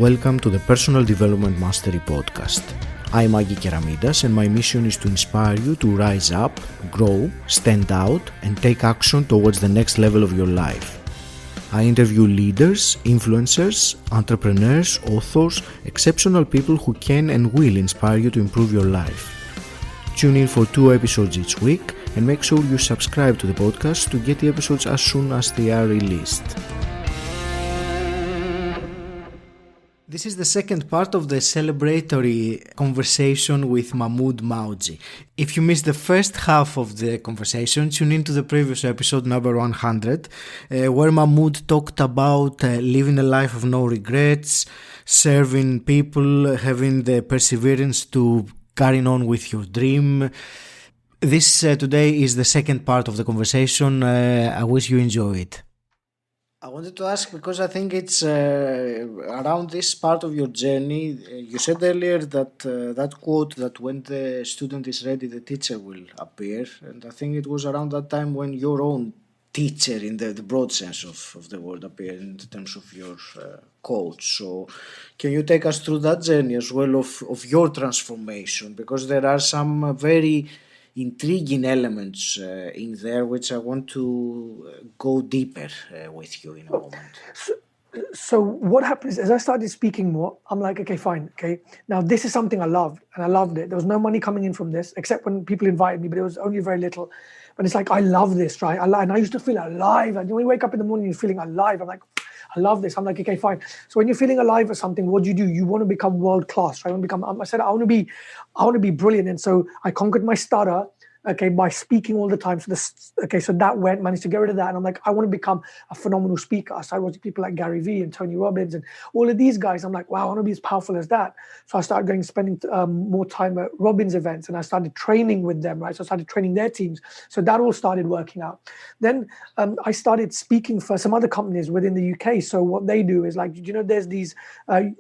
Welcome to the Personal Development Mastery Podcast. I'm Agi Keramidas and my mission is to inspire you to rise up, grow, stand out and take action towards the next level of your life. I interview leaders, influencers, entrepreneurs, authors, exceptional people who can and will inspire you to improve your life. Tune in for 2 episodes each week and make sure you subscribe to the podcast to get the episodes as soon as they are released. This is the second part of the celebratory conversation with Mahmood Mawjee. If you missed the first half of the conversation, tune in to the previous episode, number 100, where Mahmood talked about living a life of no regrets, serving people, having the perseverance to carry on with your dream. This today is the second part of the conversation. I wish you enjoy it. I wanted to ask because I think it's around this part of your journey. You said earlier that that quote that when the student is ready, the teacher will appear. And I think it was around that time when your own teacher, in the broad sense of the word, appeared in terms of your coach. So can you take us through that journey as well of your transformation? Because there are some very intriguing elements in there which I want to go deeper with you in a moment. So what happened is, as I started speaking more, I'm like, okay, fine, okay. Now this is something I loved, and I loved it. There was no money coming in from this, except when people invited me, but it was only very little. But it's like, I love this, right? And I used to feel alive. And when you wake up in the morning, you're feeling alive. I'm like, I love this. I'm like, okay, fine. So when you're feeling alive or something, what do? You want to become world class, right? I said, I want to be brilliant. And so I conquered my stutter, okay, by speaking all the time. So that managed to get rid of that. And I'm like, I want to become a phenomenal speaker. I started watching people like Gary Vee and Tony Robbins and all of these guys. I'm like, wow, I want to be as powerful as that. So I started spending more time at Robbins events, and I started training with them, right? So I started training their teams. So that all started working out. Then I started speaking for some other companies within the UK. So what they do is like, there's these,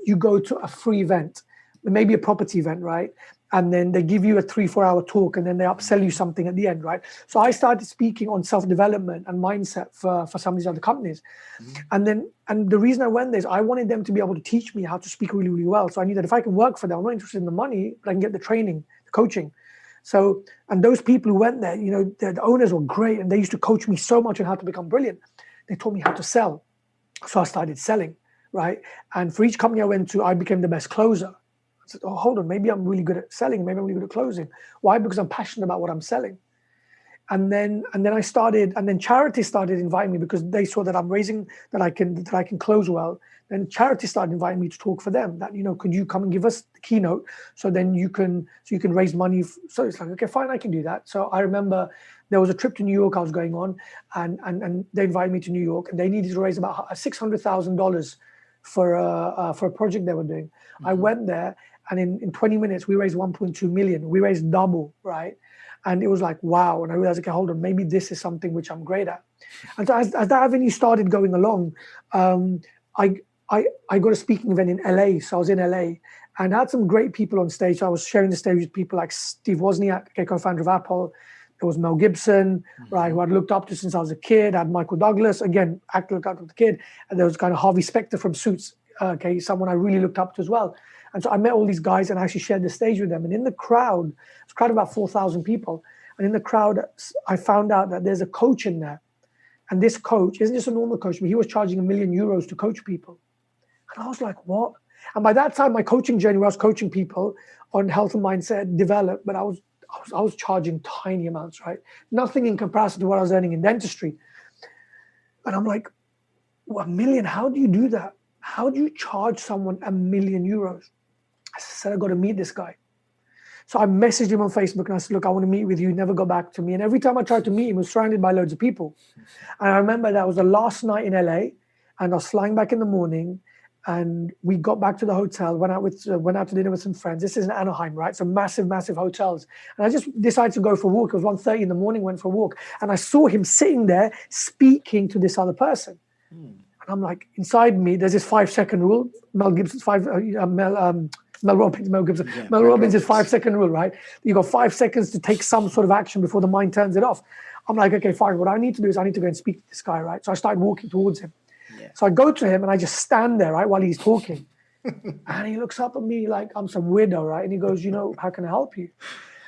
you go to a free event, maybe a property event, right? And then they give you a 3-4 hour talk, and then they upsell you something at the end, right? So I started speaking on self-development and mindset for some of these other companies. Mm-hmm. And the reason I went there is I wanted them to be able to teach me how to speak really, really well. So I knew that if I can work for them, I'm not interested in the money, but I can get the training, the coaching. So, and those people who went there, the owners were great, and they used to coach me so much on how to become brilliant. They taught me how to sell. So I started selling, right? And for each company I went to, I became the best closer. I said, oh, hold on, maybe I'm really good at selling. Maybe I'm really good at closing. Why? Because I'm passionate about what I'm selling. And then charity started inviting me because they saw that I'm raising, that I can close well. Then charity started inviting me to talk for them. That, could you come and give us the keynote? So then you can raise money. So it's like, okay, fine, I can do that. So I remember there was a trip to New York I was going on, and they invited me to New York, and they needed to raise about $600,000 for a project they were doing. Mm-hmm. I went there, and in 20 minutes, we raised 1.2 million. We raised double, right? And it was like, wow. And I realized, okay, hold on, maybe this is something which I'm great at. And so as that avenue started going along, I got a speaking event in LA. So I was in LA and I had some great people on stage. So I was sharing the stage with people like Steve Wozniak, co-founder of Apple. There was Mel Gibson, mm-hmm. right, who I'd looked up to since I was a kid. I had Michael Douglas, again, actor looked up to the kid. And there was kind of Harvey Specter from Suits, someone I really looked up to as well. And so I met all these guys and I actually shared the stage with them. And in the crowd, it's a crowd of about 4,000 people. And in the crowd, I found out that there's a coach in there. And this coach isn't just a normal coach, but he was charging €1 million to coach people. And I was like, what? And by that time, my coaching journey, where I was coaching people on health and mindset, developed, but I was charging tiny amounts, right? Nothing in comparison to what I was earning in dentistry. And I'm like, well, $1 million, how do you do that? How do you charge someone €1 million? I said, I got to meet this guy. So I messaged him on Facebook and I said, look, I want to meet with you. He never got back to me. And every time I tried to meet him, he was surrounded by loads of people. And I remember that was the last night in LA, and I was flying back in the morning, and we got back to the hotel, went out to dinner with some friends. This is in Anaheim, right? So massive, massive hotels. And I just decided to go for a walk. It was 1:30 in the morning, went for a walk. And I saw him sitting there speaking to this other person. And I'm like, inside me, there's this 5-second rule. Mel Robbins' 5-second rule, right? You got 5 seconds to take some sort of action before the mind turns it off. I'm like, okay, fine. What I need to do is I need to go and speak to this guy, right? So I started walking towards him. Yeah. So I go to him and I just stand there, right, while he's talking. And he looks up at me like I'm some weirdo, right? And he goes, how can I help you?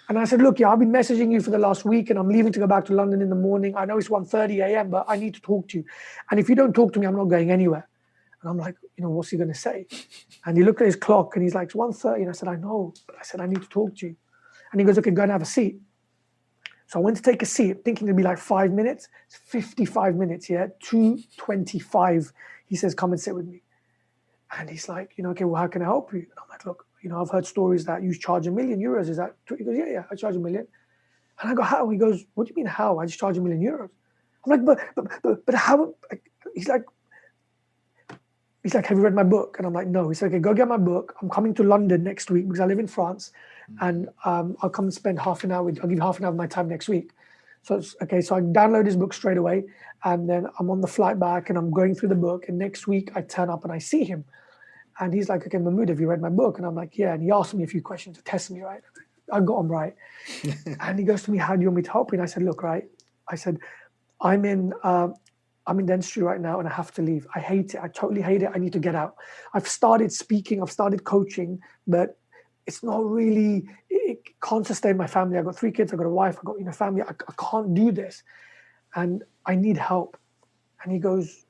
And I said, look, yeah, I've been messaging you for the last week and I'm leaving to go back to London in the morning. I know it's 1:30 a.m., but I need to talk to you. And if you don't talk to me, I'm not going anywhere. And I'm like, what's he going to say? And he looked at his clock and he's like, it's 1:30. And I said, I know. But I said, I need to talk to you. And he goes, okay, go and have a seat. So I went to take a seat, thinking it'd be like 5 minutes. It's 55 minutes, yeah? 2:25. He says, come and sit with me. And he's like, okay, well, how can I help you? And I'm like, look, I've heard stories that you charge €1 million. Is that true? He goes, yeah, I charge $1 million. And I go, how? He goes, what do you mean how? I just charge €1 million. I'm like, but how? He's like, have you read my book? And I'm like, no. He said, okay, go get my book. I'm coming to London next week because I live in France. And I'll come and spend half an hour. I'll give half an hour of my time next week. So okay, so I download his book straight away. And then I'm on the flight back and I'm going through the book. And next week I turn up and I see him. And he's like, okay, Mahmood, have you read my book? And I'm like, yeah. And he asked me a few questions to test me, right? I got him right. And he goes to me, how do you want me to help you? And I said, look, right. I said, I'm in dentistry right now and I have to leave. I hate it. I totally hate it. I need to get out. I've started speaking. I've started coaching, but it's not really, it can't sustain my family. I've got 3 kids. I've got a wife. I've got family. I can't do this. And I need help. And he goes,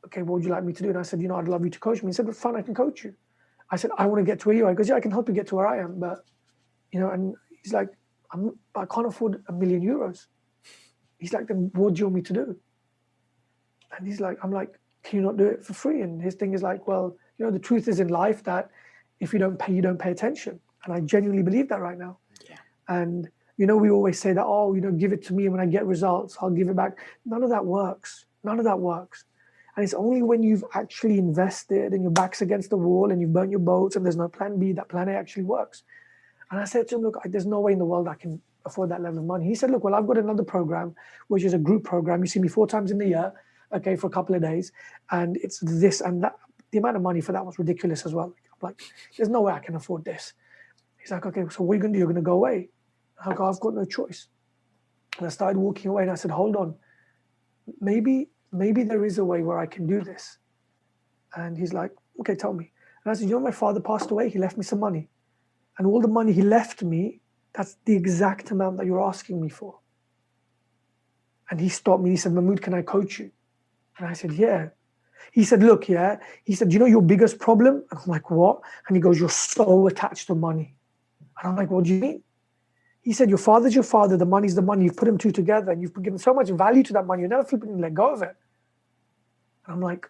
okay, what would you like me to do? And I said, I'd love you to coach me. He said, well, fine, I can coach you. I said, I want to get to where you are. He goes, yeah, I can help you get to where I am. But, and he's like, I can't afford €1 million. He's like, then what do you want me to do? And he's like, I'm like, can you not do it for free? And his thing is like, well, the truth is in life that if you don't pay, you don't pay attention. And I genuinely believe that right now. Yeah. And, we always say that, give it to me. And when I get results, I'll give it back. None of that works. None of that works. And it's only when you've actually invested and your back's against the wall and you've burnt your boats and there's no plan B, that plan A actually works. And I said to him, look, there's no way in the world I can afford that level of money. He said, look, well, I've got another program, which is a group program. You see me 4 times in the year, okay, for a couple of days. And it's this and that. The amount of money for that was ridiculous as well. I'm like, there's no way I can afford this. He's like, okay, so what are you going to do? You're going to go away. I go, I've got no choice. And I started walking away and I said, hold on. Maybe there is a way where I can do this. And he's like, okay, tell me. And I said, my father passed away. He left me some money. And all the money he left me, that's the exact amount that you're asking me for. And he stopped me. He said, Mahmood, can I coach you? And I said, yeah. He said, look, yeah. He said, do you know your biggest problem? And I'm like, what? And he goes, you're so attached to money. And I'm like, what do you mean? He said, your father's your father. The money's the money. You've put them two together and you've given so much value to that money. You never flipping let go of it. And I'm like,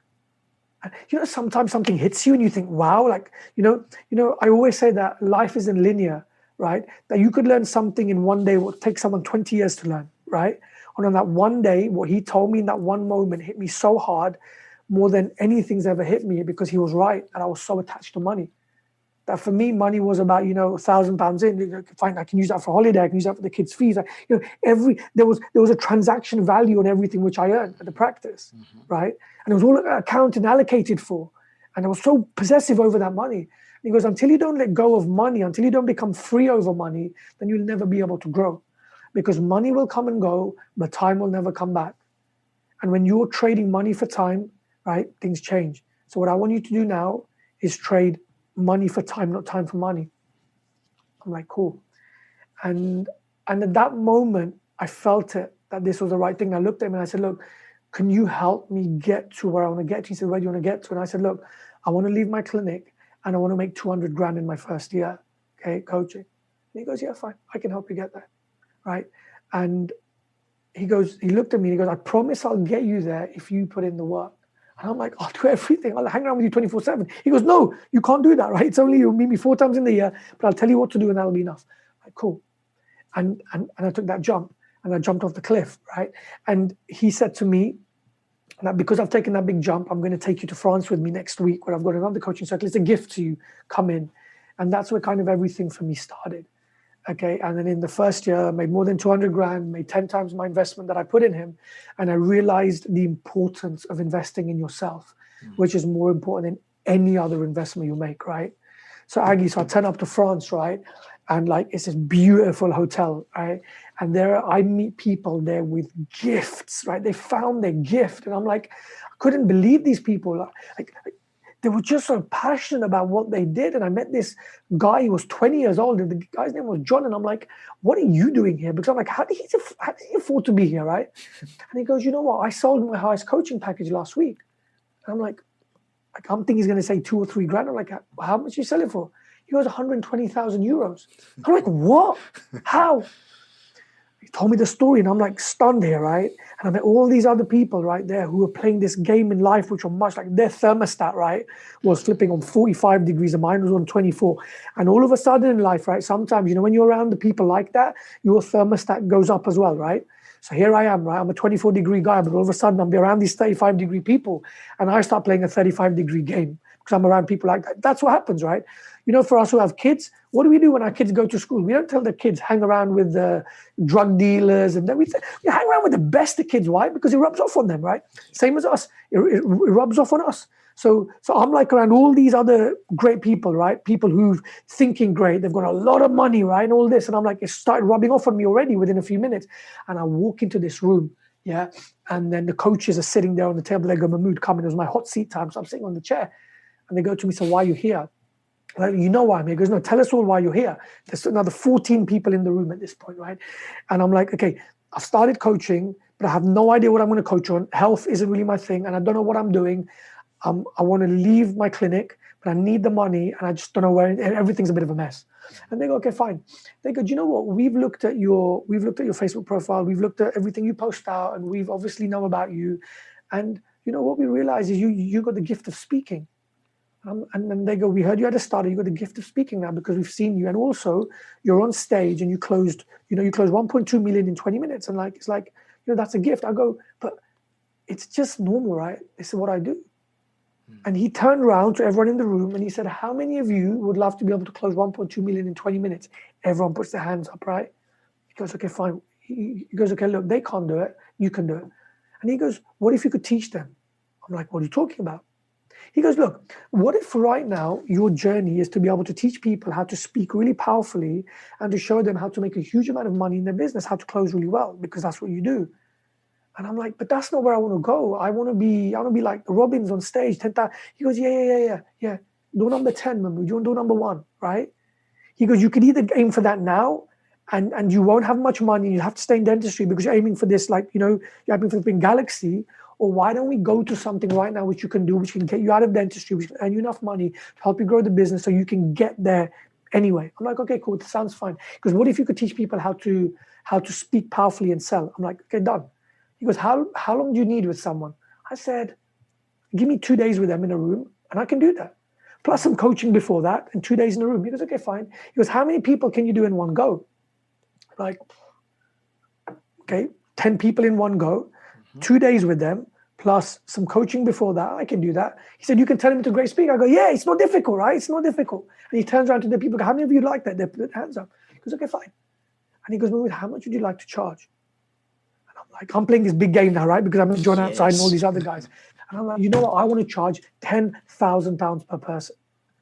sometimes something hits you and you think, wow, I always say that life isn't linear, right? That you could learn something in one day what takes someone 20 years to learn, right? And on that one day, what he told me in that one moment hit me so hard, more than anything's ever hit me, because he was right. And I was so attached to money. That for me, money was about, £1,000 in. Fine, I can use that for holiday. I can use that for the kids' fees. There was a transaction value on everything which I earned at the practice, right? And it was all accounted and allocated for. And I was so possessive over that money. And he goes, until you don't let go of money, until you don't become free over money, then you'll never be able to grow. Because money will come and go, but time will never come back. And when you're trading money for time, right, things change. So what I want you to do now is trade money for time, not time for money. I'm like, cool. And at that moment, I felt it, that this was the right thing. I looked at him and I said, look, can you help me get to where I want to get to? He said, where do you want to get to? And I said, look, I want to leave my clinic and I want to make 200 grand in my first year, okay, coaching. And he goes, yeah, fine, I can help you get there, right? And he looked at me and he goes, I promise I'll get you there if you put in the work. And I'm like, I'll do everything. I'll hang around with you 24/7. He goes, no, you can't do that, right? It's only you meet me 4 times in the year, but I'll tell you what to do and that'll be enough. I'm like, cool. And I took that jump and I jumped off the cliff, right? And he said to me that because I've taken that big jump, I'm going to take you to France with me next week where I've got another coaching circle. It's a gift to you. Come in. And that's where kind of everything for me started. Okay, and then in the first year, I made more than 200 grand, made 10 times my investment that I put in him. And I realized the importance of investing in yourself, which is more important than any other investment you make, right? So I turn up to France, right? And it's this beautiful hotel, right? And I meet people there with gifts, right? They found their gift. And I'm like, I couldn't believe these people. they were just so passionate about what they did. And I met this guy who was 20 years old, and the guy's name was John. And I'm like, what are you doing here? Because I'm like, how did he afford to be here, right? And he goes, you know what? I sold my highest coaching package last week. And I'm like, I'm thinking he's going to say 2 or 3 grand. I'm like, how much you sell it for? He goes, 120,000 euros. I'm like, what? How? He told me the story, and I'm like stunned here, right? And I met all these other people right there who were playing this game in life, which were much like their thermostat, right, was flipping on 45 degrees, and mine was on 24. And all of a sudden in life, right, sometimes, you know, when you're around the people like that, your thermostat goes up as well, right? So here I am, right? I'm a 24-degree guy, but all of a sudden I'm around these 35-degree people, and I start playing a 35-degree game because I'm around people like that. That's what happens, right? You know, for us who have kids, what do we do when our kids go to school? We don't tell the kids hang around with the drug dealers, and then we hang around with the best of kids. Why? Because it rubs off on them, right? Same as us. It rubs off on us. So I'm like around all these other great people, right? People who've thinking great, they've got a lot of money, right? And all this. And I'm like, it started rubbing off on me already within a few minutes. And I walk into this room, yeah. And then the coaches are sitting there on the table. They go, Mahmood, come in. It was my hot seat time. So I'm sitting on the chair. And they go to me, so why are you here? Like, you know why I'm here? He goes, no, tell us all why you're here. There's another 14 people in the room at this point, right? And I'm like, okay, I've started coaching, but I have no idea what I'm going to coach on. Health isn't really my thing, and I don't know what I'm doing. I want to leave my clinic, but I need the money, and I just don't know where. Everything's a bit of a mess. And they go, okay, fine. They go, do you know what? We've looked at your Facebook profile. We've looked at everything you post out, and we've obviously know about you. And you know what we realize is you got the gift of speaking. And then they go, we heard you had a starter. You got the gift of speaking now because we've seen you, and also you're on stage and you closed 1.2 million in 20 minutes. And like, it's like, you know, that's a gift. I go, but it's just normal, right? This is what I do. And he turned around to everyone in the room and he said, how many of you would love to be able to close 1.2 million in 20 minutes? Everyone puts their hands up, right? He goes, okay, fine. He goes, okay, look, they can't do it. You can do it. And he goes, what if you could teach them? I'm like, what are you talking about? He goes, look, what if right now your journey is to be able to teach people how to speak really powerfully and to show them how to make a huge amount of money in their business, how to close really well, because that's what you do. And I'm like, but that's not where I want to go. I want to be like the Robbins on stage, 10,000. He goes, yeah. Do number 10, Mahmood. You want to do number 1, right? He goes, you could either aim for that now and you won't have much money. You have to stay in dentistry because you're aiming for this, like, you know, you're aiming for the big galaxy. Or why don't we go to something right now which you can do, which can get you out of dentistry, which can earn you enough money to help you grow the business so you can get there anyway. I'm like, okay, cool, that sounds fine. Because what if you could teach people how to speak powerfully and sell? I'm like, okay, done. He goes, how long do you need with someone? I said, give me 2 days with them in a room and I can do that. Plus some coaching before that and 2 days in a room. He goes, okay, fine. He goes, how many people can you do in one go? Like, okay, 10 people in one go, 2 days with them, plus some coaching before that. I can do that. He said, you can tell him it's a great speaker. I go, yeah, it's not difficult, right? It's not difficult. And he turns around to the people, how many of you like that? They put their hands up. He goes, okay, fine. And he goes, Mahmood, how much would you like to charge? And I'm like, I'm playing this big game now, right? Because I'm with John outside and all these other guys. And I'm like, you know what? I want to charge £10,000 per person,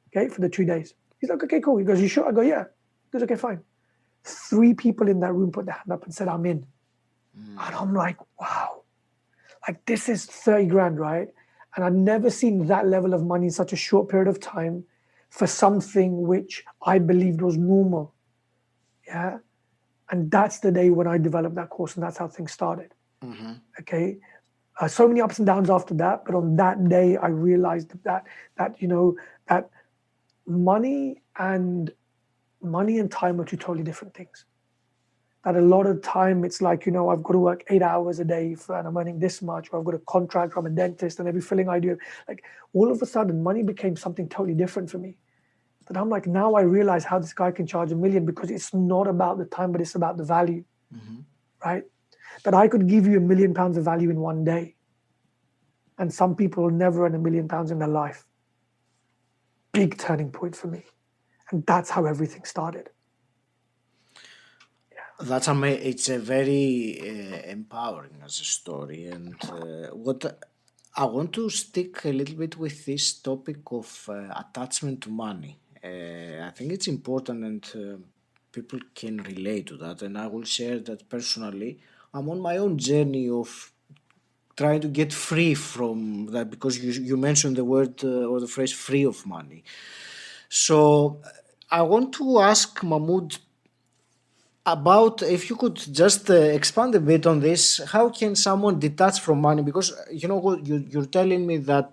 okay, for the 2 days. He's like, okay, cool. He goes, you sure? I go, yeah. He goes, okay, fine. 3 people in that room put their hand up and said, I'm in. And I'm like, wow. Like, this is 30 grand, right? And I've never seen that level of money in such a short period of time for something which I believed was normal. Yeah. And that's the day when I developed that course, and that's how things started. Okay. So many ups and downs after that, but on that day, I realized that you know, that money and time are two totally different things. That a lot of time it's like, you know, I've got to work 8 hours a day and I'm earning this much, or I've got a contract from a dentist and every filling I do, like all of a sudden money became something totally different for me. That I'm like, now I realize how this guy can charge $1 million, because it's not about the time, but it's about the value, right? That I could give you £1 million of value in one day. And some people will never earn £1 million in their life. Big turning point for me. And that's how everything started. That's amazing. It's a very empowering as a story. And what I want to stick a little bit with this topic of attachment to money. I think it's important, and people can relate to that. And I will share that personally. I'm on my own journey of trying to get free from that, because you mentioned the word or the phrase free of money. So I want to ask Mahmood about, if you could just expand a bit on this. How can someone detach from money? Because you're telling me that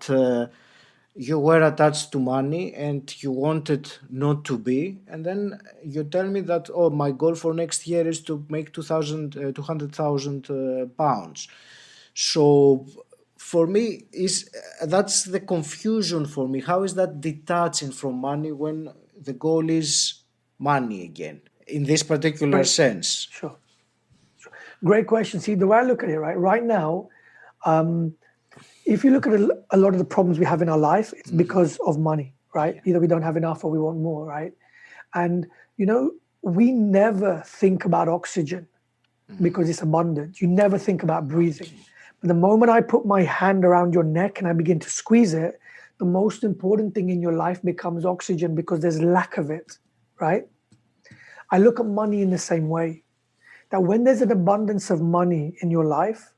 you were attached to money and you wanted not to be, and then you tell me that, oh, my goal for next year is to make 200,000 pounds. So for me, is that's the confusion for me. How is that detaching from money when the goal is money again, in this particular Right. sense? Sure. Great question. See, the way I look at it, right now, if you look at a lot of the problems we have in our life, it's because of money, right? Yeah. Either we don't have enough or we want more, right? And, we never think about oxygen because it's abundant. You never think about breathing. But the moment I put my hand around your neck and I begin to squeeze it, the most important thing in your life becomes oxygen, because there's lack of it, right? I look at money in the same way, that when there's an abundance of money in your life,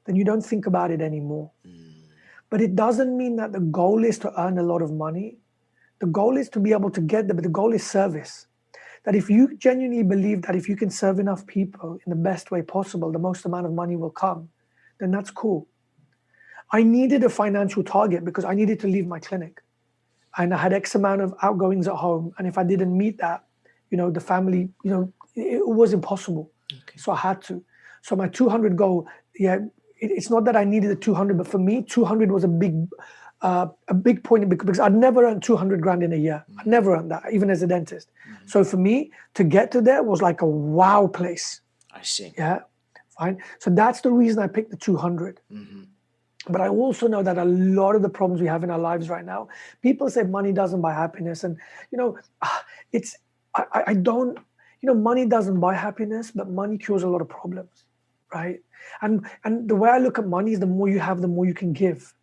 then you don't think about it anymore. But it doesn't mean that the goal is to earn a lot of money. The goal is to be able to get there, but the goal is service. That if you genuinely believe that if you can serve enough people in the best way possible, the most amount of money will come, then that's cool. I needed a financial target because I needed to leave my clinic. And I had X amount of outgoings at home. And if I didn't meet that, the family, it was impossible. Okay. So I had to. So my 200 goal, it's not that I needed the 200, but for me, 200 was a big point, because I'd never earned 200 grand in a year. I never earned that, even as a dentist. So for me to get to there was like a wow place. I see. Yeah, fine. So that's the reason I picked the 200. But I also know that a lot of the problems we have in our lives right now, people say money doesn't buy happiness. And, I don't, money doesn't buy happiness, but money cures a lot of problems, right? And the way I look at money is, the more you have, the more you can give.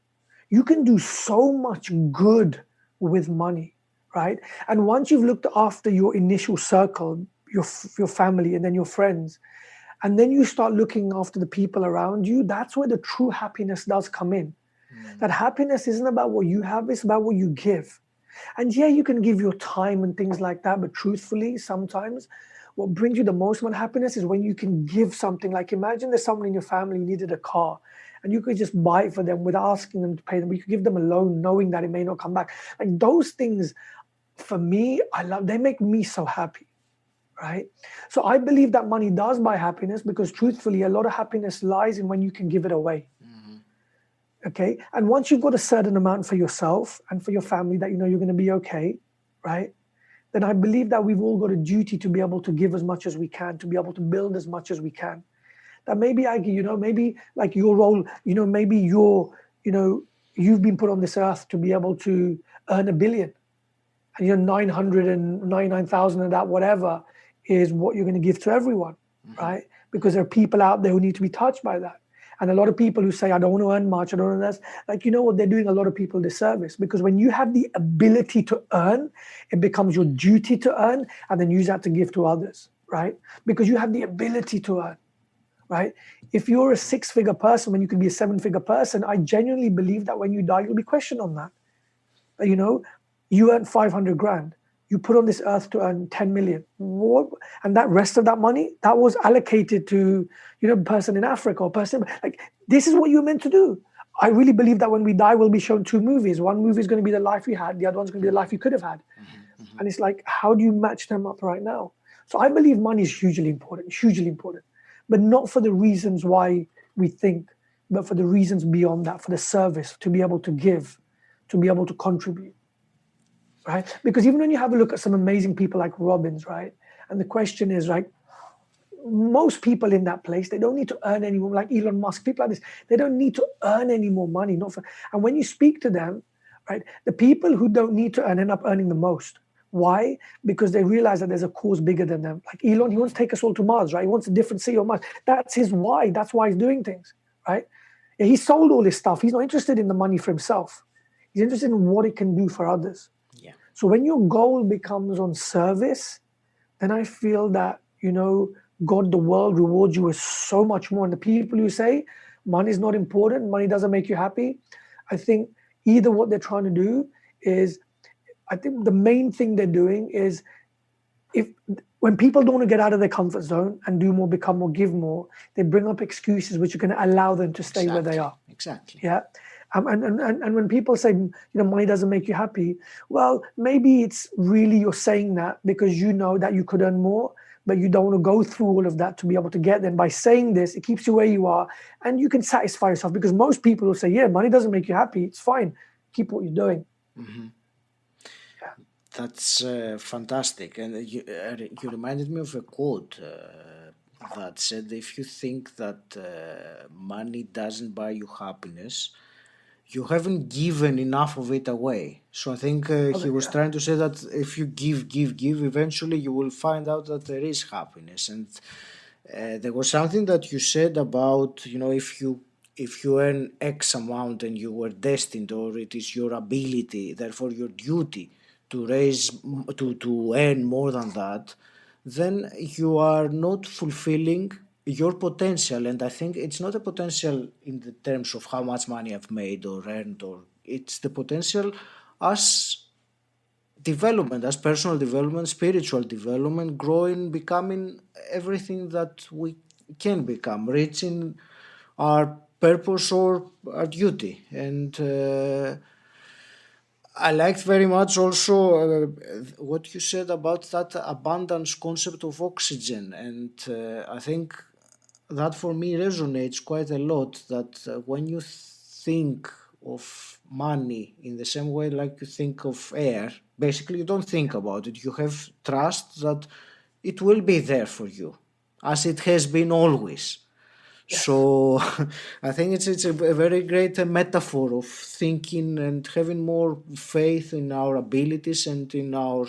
You can do so much good with money, right? And once you've looked after your initial circle, your family, and then your friends, and then you start looking after the people around you, that's where the true happiness does come in. That happiness isn't about what you have, it's about what you give. And yeah, you can give your time and things like that, but truthfully, sometimes what brings you the most amount of happiness is when you can give something. Like, imagine there's someone in your family who needed a car, and you could just buy it for them without asking them to pay them. You could give them a loan knowing that it may not come back. Like, those things, for me, they make me so happy, right? So I believe that money does buy happiness, because truthfully, a lot of happiness lies in when you can give it away. Okay. And once you've got a certain amount for yourself and for your family that you're going to be okay, right? Then I believe that we've all got a duty to be able to give as much as we can, to be able to build as much as we can. That maybe maybe like your role, maybe you've been put on this earth to be able to earn $1 billion, and 999,000 of that, whatever, is what you're going to give to everyone, right? Because there are people out there who need to be touched by that. And a lot of people who say, I don't want to earn much, I don't want to earn less, like, what, they're doing a lot of people disservice. Because when you have the ability to earn, it becomes your duty to earn, and then use that to give to others, right? Because you have the ability to earn, right? If you're a 6-figure person when you could be a 7-figure person, I genuinely believe that when you die, you'll be questioned on that. You earn 500 grand. You put on this earth to earn 10 million. And that rest of that money, that was allocated to, a person in Africa or person. Like, this is what you're meant to do. I really believe that when we die, we'll be shown 2 movies. One movie is going to be the life we had. The other one's going to be the life you could have had. And it's like, how do you match them up right now? So I believe money is hugely important, but not for the reasons why we think, but for the reasons beyond that, for the service, to be able to give, to be able to contribute. Right? Because even when you have a look at some amazing people like Robbins, right? And the question is, right, most people in that place, they don't need to earn any more, like Elon Musk, people like this, they don't need to earn any more money. And when you speak to them, right, the people who don't need to earn end up earning the most. Why? Because they realize that there's a cause bigger than them. Like Elon, he wants to take us all to Mars, right? He wants a different city on Mars. That's his why. That's why he's doing things, right? Yeah, he sold all his stuff. He's not interested in the money for himself. He's interested in what it can do for others. Yeah. So when your goal becomes on service, then I feel that, God, the world rewards you with so much more. And the people who say, money is not important, money doesn't make you happy. I think either what they're trying to do is, I think the main thing they're doing is, if when people don't want to get out of their comfort zone and do more, become more, give more, they bring up excuses which are going to allow them to stay where they are. Exactly. Yeah. And when people say, money doesn't make you happy, well, maybe it's really you're saying that because you know that you could earn more, but you don't want to go through all of that to be able to get there. And by saying this, it keeps you where you are, and you can satisfy yourself, because most people will say, yeah, money doesn't make you happy. It's fine. Keep what you're doing. Mm-hmm. That's fantastic. And you reminded me of a quote that said, if you think that money doesn't buy you happiness, you haven't given enough of it away. So I think he was trying to say that if you give, eventually you will find out that there is happiness. And there was something that you said about, if you earn X amount and you were destined, or it is your ability, therefore your duty to to earn more than that, then you are not fulfilling your potential. And I think it's not a potential in the terms of how much money I've made or earned, or it's the potential as development, as personal development, spiritual development, growing, becoming everything that we can become, reaching our purpose or our duty. And I liked very much also what you said about that abundance concept of oxygen. And I think that for me resonates quite a lot, that when you think of money in the same way like you think of air, basically you don't think about it. You have trust that it will be there for you, as it has been always. Yes. So I think it's a very great metaphor of thinking and having more faith in our abilities and in our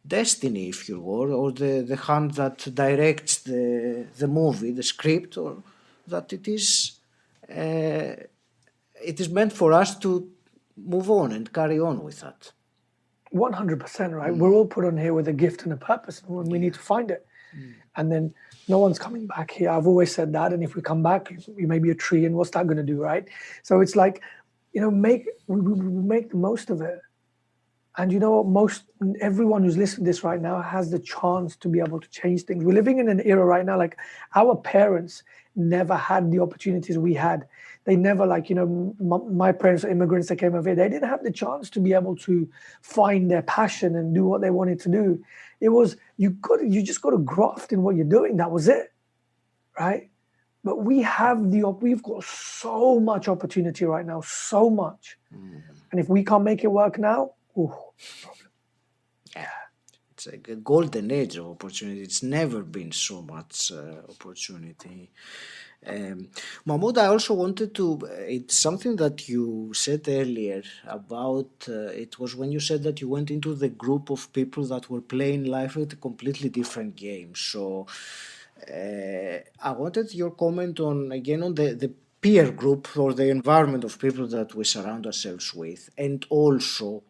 destiny, if you will, or the hand that directs the movie, the script, or that it is meant for us to move on and carry on with that. 100%, right? We're all put on here with a gift and a purpose, and we need to find it. And then no one's coming back here. I've always said that. And if we come back, we may be a tree, and what's that going to do, right? So it's like, we make the most of it. And everyone who's listening to this right now has the chance to be able to change things. We're living in an era right now, like our parents never had the opportunities we had. They never, my parents are immigrants that came over here. They didn't have the chance to be able to find their passion and do what they wanted to do. It was, you just got to graft in what you're doing. That was it, right? But we've got so much opportunity right now, so much. And if we can't make it work now, problem. Yeah, it's like a golden age of opportunity. It's never been so much opportunity. Mahmood, I also wanted to, it's something that you said earlier about, it was when you said that you went into the group of people that were playing life at a completely different game. So I wanted your comment on, again, on the peer group or the environment of people that we surround ourselves with, and also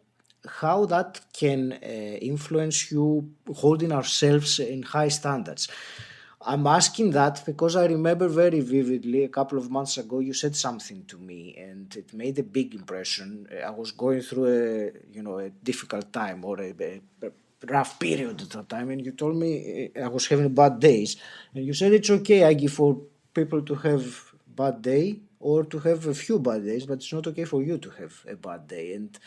how that can influence you holding ourselves in high standards. I'm asking that because I remember very vividly a couple of months ago you said something to me and it made a big impression. I was going through a difficult time, or a rough period at that time, and you told me I was having bad days, and you said it's okay, Aggie, for people to have bad day or to have a few bad days, but it's not okay for you to have a bad day. And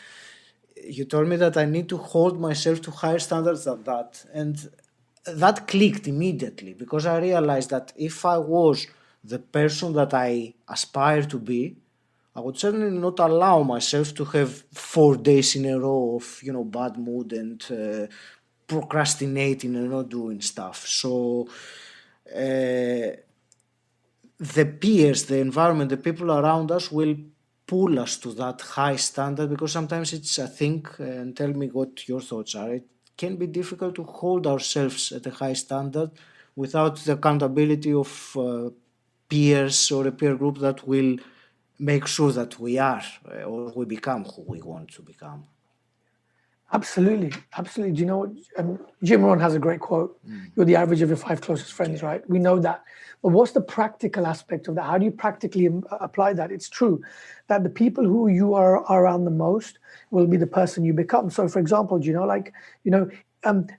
you told me that I need to hold myself to higher standards than that. And that clicked immediately, because I realized that if I was the person that I aspire to be, I would certainly not allow myself to have 4 days in a row of, bad mood and procrastinating and not doing stuff. So the peers, the environment, the people around us will pull us to that high standard, because sometimes it's, I think, and tell me what your thoughts are, it can be difficult to hold ourselves at a high standard without the accountability of peers or a peer group that will make sure that we are or we become who we want to become. Absolutely, absolutely. Do you know what? Jim Rohn has a great quote. You're the average of your 5 closest friends, Yeah. right? We know that. But what's the practical aspect of that? How do you practically apply that? It's true that the people who you are around the most will be the person you become. So, for example, do you know, like,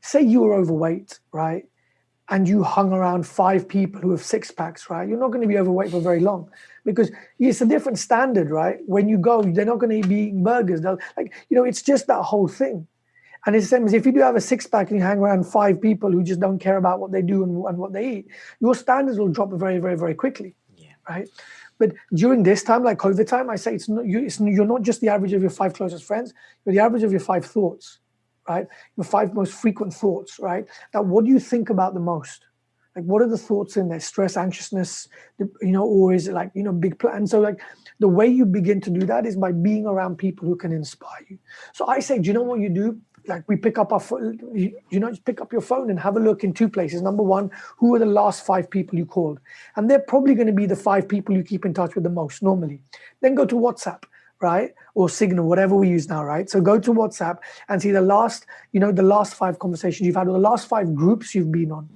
say you were overweight, right? And you hung around 5 people who have 6 packs, right? You're not going to be overweight for very long because it's a different standard, right? When you go, they're not going to be eating burgers. They'll, it's just that whole thing. And it's the same as if you do have a 6 pack and you hang around 5 people who just don't care about what they do and what they eat, your standards will drop very, very, very quickly, right? But during this time, like COVID time, I say you're not just the average of your 5 closest friends, you're the average of your 5 thoughts, right? Your 5 most frequent thoughts, right? Now, what do you think about the most? Like, what are the thoughts in there? Stress, anxiousness, or is it like, big plan? So like the way you begin to do that is by being around people who can inspire you. So I say, do you know what you do? Like we pick up our phone, just pick up your phone and have a look in 2 places. Number one, who are the last 5 people you called? And they're probably going to be the 5 people you keep in touch with the most normally. Then go to WhatsApp, right? Or Signal, whatever we use now, right? So go to WhatsApp and see the last 5 conversations you've had or the last 5 groups you've been on.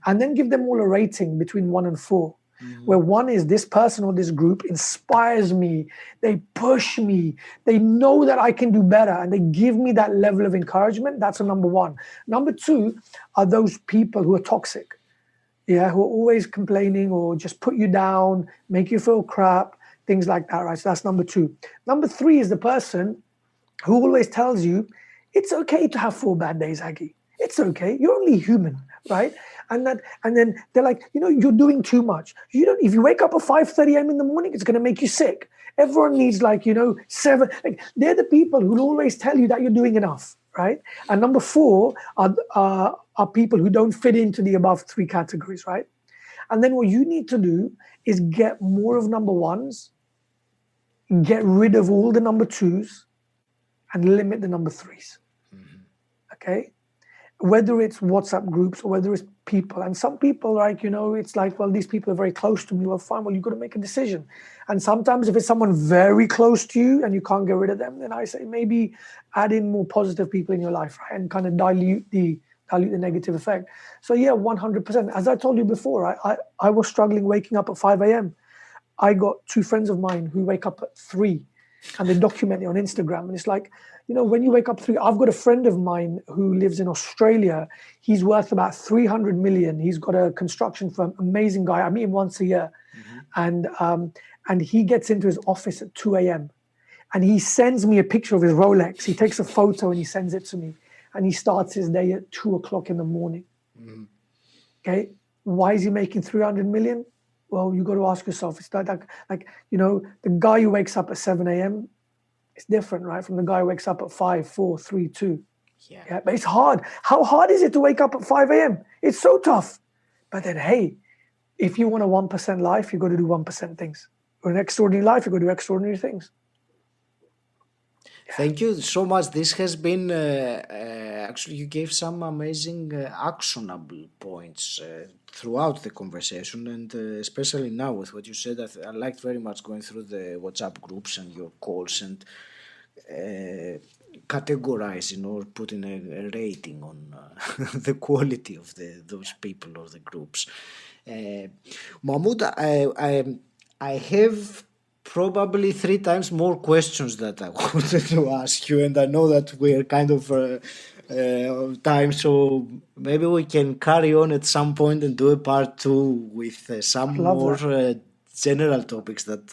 And then give them all a rating between 1 and 4. Where 1 is this person or this group inspires me, they push me, they know that I can do better, and they give me that level of encouragement. That's a number 1. Number 2 are those people who are toxic, who are always complaining or just put you down, make you feel crap, things like that, right? So that's number 2. Number 3 is the person who always tells you, it's okay to have 4 bad days, Aggie. It's okay. You're only human, right? And then they're like, you're doing too much. If you wake up at 5:30 a.m. in the morning, it's going to make you sick. Everyone needs 7. Like, they're the people who always tell you that you're doing enough, right? And number 4 are people who don't fit into the above 3 categories, right? And then what you need to do is get more of number 1s, get rid of all the number 2s, and limit the number 3s. Okay? Whether it's WhatsApp groups or whether it's people. And some people, it's like, well, these people are very close to me. Well, fine, well, you've got to make a decision. And sometimes if it's someone very close to you and you can't get rid of them, then I say maybe add in more positive people in your life, right? And kind of dilute the negative effect. So yeah, 100%. As I told you before, I was struggling waking up at 5 a.m. I got 2 friends of mine who wake up at 3 and they document it on Instagram. And it's like, when you wake up 3, I've got a friend of mine who lives in Australia. He's worth about 300 million. He's got a construction firm, amazing guy. I meet him once a year. And he gets into his office at 2 a.m. and he sends me a picture of his Rolex. He takes a photo and he sends it to me. And he starts his day at 2 o'clock in the morning. Okay. Why is he making 300 million? Well, you got to ask yourself. It's like the guy who wakes up at 7 a.m., it's different, right? From the guy who wakes up at 5, 4, 3, 2. Yeah. But it's hard. How hard is it to wake up at 5 a.m.? It's so tough. But then, hey, if you want a 1% life, you've got to do 1% things. Or an extraordinary life, you've got to do extraordinary things. Thank you so much. This has been, actually, you gave some amazing actionable points throughout the conversation, and especially now with what you said. I liked very much going through the WhatsApp groups and your calls and categorizing or putting a rating on the quality of those people or the groups. Mahmood, I have probably 3 times more questions that I wanted to ask you, and I know that we're kind of time, so maybe we can carry on at some point and do a part 2 with some more general topics that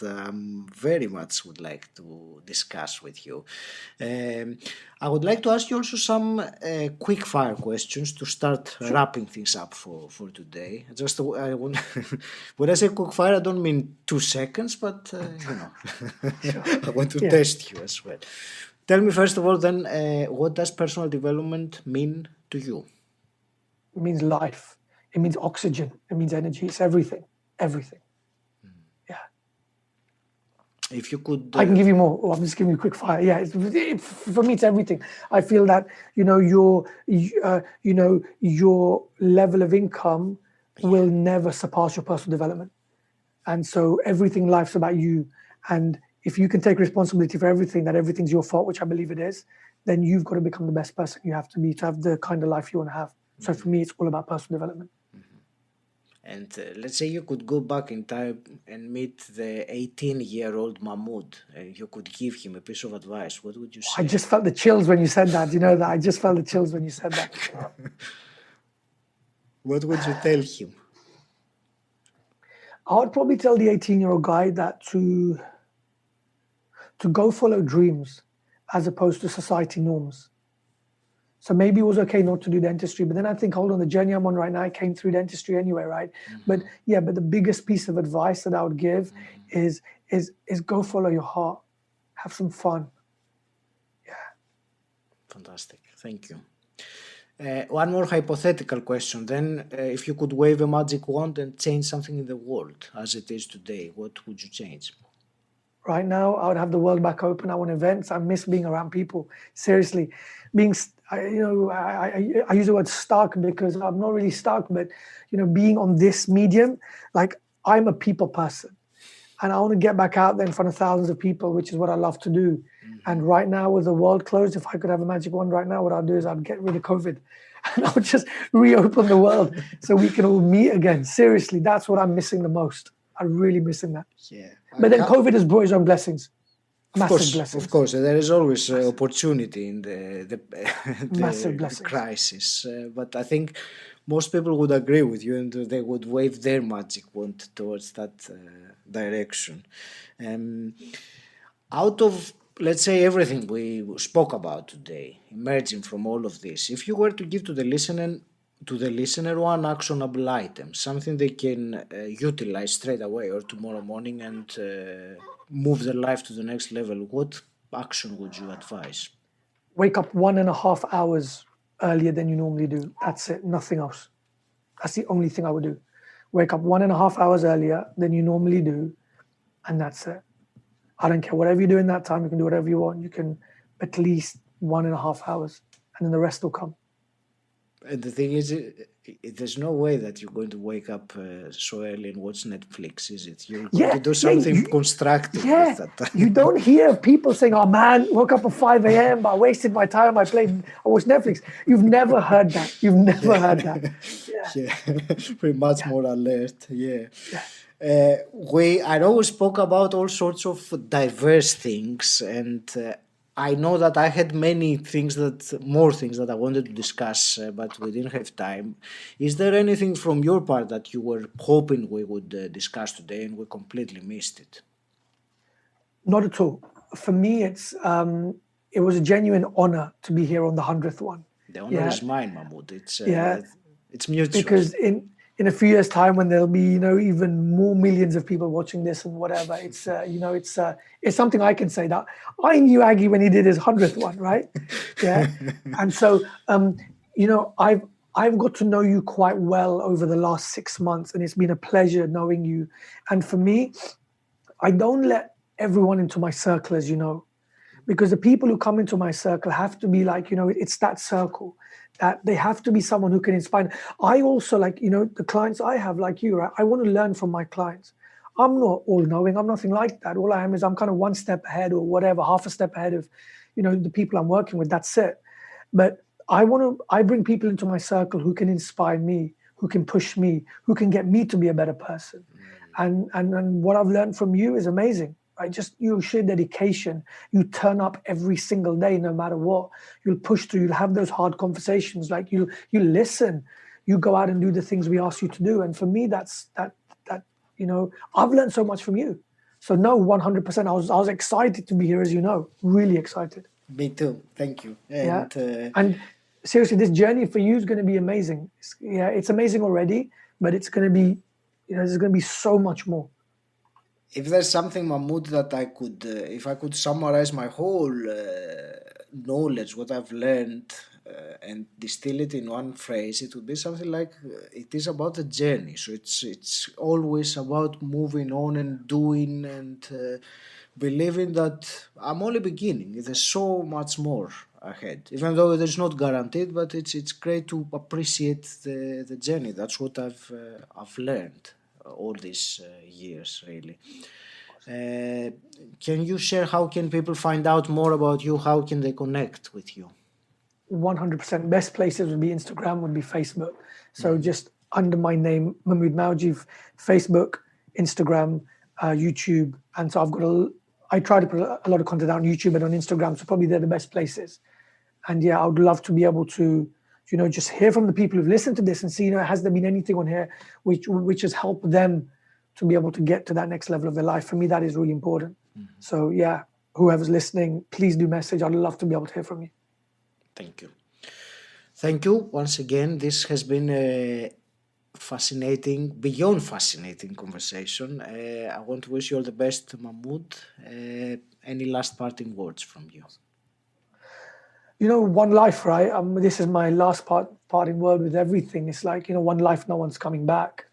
very much would like to discuss with you. I would like to ask you also some quick fire questions to start wrapping things up for today. Just when I say quick fire, I don't mean 2 seconds, but I want to test you as well. Tell me first of all then, what does personal development mean to you? It means life. It means oxygen. It means energy. It's everything. Everything. If you could, I can give you more. I'm just giving you a quick fire. Yeah, for me, it's everything. I feel that your level of income will never surpass your personal development, and so everything in life's about you. And if you can take responsibility for everything, that everything's your fault, which I believe it is, then you've got to become the best person you have to be to have the kind of life you want to have. So for me, it's all about personal development. And let's say you could go back in time and meet the 18-year-old Mahmood, and you could give him a piece of advice. What would you say? I just felt the chills when you said that. You know that I just felt the chills when you said that. What would you tell him? I would probably tell the 18-year-old guy that to go follow dreams as opposed to society norms. So maybe it was okay not to do dentistry, but then I think, hold on, the journey I'm on right now, I came through dentistry anyway, right? But the biggest piece of advice that I would give is go follow your heart, have some fun. Yeah. Fantastic, thank you. One more hypothetical question then. If you could wave a magic wand and change something in the world as it is today, what would you change? Right now, I would have the world back open. I want events. I miss being around people. Seriously, I use the word stuck because I'm not really stuck, but being on this medium, like I'm a people person, and I want to get back out there in front of thousands of people, which is what I love to do. And right now, with the world closed, if I could have a magic wand right now, what I'd do is I'd get rid of COVID, and I would just reopen the world so we can all meet again. Seriously, that's what I'm missing the most. I'm really missing that. Yeah. But then COVID has brought its own blessings. Massive blessings. Of course, there is always opportunity in the Massive blessings. crisis. But I think most people would agree with you, and they would wave their magic wand towards that direction. Out of, let's say, everything we spoke about today, emerging from all of this, if you were to give to the listener one actionable item, something they can utilize straight away or tomorrow morning and move their life to the next level, what action would you advise? Wake up 1.5 hours earlier than you normally do. That's it, nothing else. That's the only thing I would do. Wake up 1.5 hours earlier than you normally do, and that's it. I don't care. Whatever you do in that time, you can do whatever you want. You can at least 1.5 hours, and then the rest will come. And the thing is, there's no way that you're going to wake up so early and watch Netflix, is it? You're going to do something constructive with that time. You don't hear people saying, oh man, woke up at 5 a.m., I wasted my time, I watched Netflix. You've never heard that. You've never heard that. Yeah, pretty much more alert, I know we spoke about all sorts of diverse things, and I know that I had more things that I wanted to discuss, but we didn't have time. Is there anything from your part that you were hoping we would discuss today and we completely missed it? Not at all. For me, it was a genuine honor to be here on the 100th one. The honor is mine, Mahmood. It's mutual. Because in a few years' time, when there'll be even more millions of people watching this and whatever, it's something I can say that I knew Aggie when he did his 100th one, right? Yeah, and so I've got to know you quite well over the last 6 months, and it's been a pleasure knowing you. And for me, I don't let everyone into my circle, as you know, because the people who come into my circle have to be like, it's that circle. That they have to be someone who can inspire. I also the clients I have, like you, right? I want to learn from my clients. I'm not all knowing. I'm nothing like that. All I am is I'm kind of one step ahead or whatever, half a step ahead of, the people I'm working with. That's it. But I bring people into my circle who can inspire me, who can push me, who can get me to be a better person. And what I've learned from you is amazing. Right? Just your sheer dedication. You turn up every single day, no matter what. You'll push through. You'll have those hard conversations. Like you listen. You go out and do the things we ask you to do. And for me, that's that. I've learned so much from you. So no, 100%. I was excited to be here, as you know, really excited. Me too. Thank you. And seriously, this journey for you is going to be amazing. It's amazing already, but it's going to be, there's going to be so much more. If there's something, Mahmood, that if I could summarize my whole knowledge, what I've learned, and distill it in one phrase, it would be something like, it is about the journey. So it's always about moving on and doing and believing that I'm only beginning. There's so much more ahead, even though it's not guaranteed, but it's great to appreciate the journey. That's what I've learned all these years, really. Can you share how can people find out more about you? How can they connect with you? 100%. Best places would be Instagram, would be Facebook. So just under my name, Mahmood Mawjee, Facebook, Instagram, YouTube. And so I try to put a lot of content out on YouTube and on Instagram. So probably they're the best places. And yeah, I would love to be able to, just hear from the people who've listened to this and see, has there been anything on here which has helped them to be able to get to that next level of their life? For me, that is really important. So yeah, whoever's listening, please do message. I'd love to be able to hear from you. Thank you. Thank you once again. This has been a beyond fascinating conversation. I want to wish you all the best, Mahmood. Any last parting words from you? One life, right? This is my last parting word with everything. It's like, one life, no one's coming back.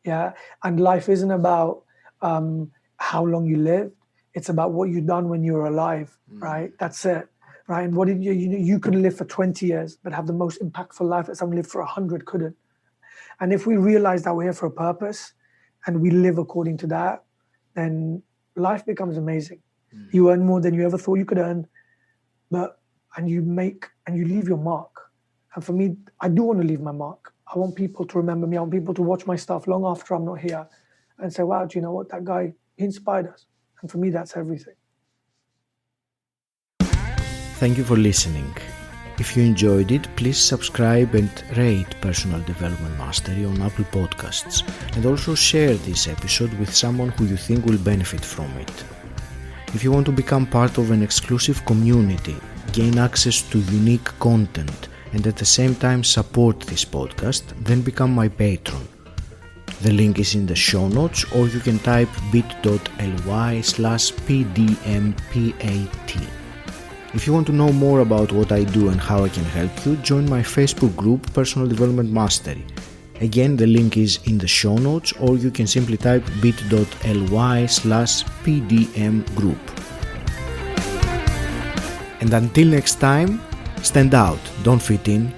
Yeah. And life isn't about how long you live. It's about what you've done when you were alive, right? That's it. Right. And what did you could live for 20 years, but have the most impactful life that someone lived for 100 couldn't. And if we realize that we're here for a purpose and we live according to that, then life becomes amazing. You earn more than you ever thought you could earn, and you leave your mark. And for me, I do want to leave my mark. I want people to remember me. I want people to watch my stuff long after I'm not here and say, wow, do you know what? That guy, he inspired us. And for me, that's everything. Thank you for listening. If you enjoyed it, please subscribe and rate Personal Development Mastery on Apple Podcasts, and also share this episode with someone who you think will benefit from it. If you want to become part of an exclusive community, gain access to unique content, and at the same time support this podcast, then become my patron. The link is in the show notes, or you can type bit.ly/pdmpat. If you want to know more about what I do and how I can help you, join my Facebook group Personal Development Mastery. Again, the link is in the show notes, or you can simply type bit.ly/pdmgroup. And until next time, stand out, don't fit in,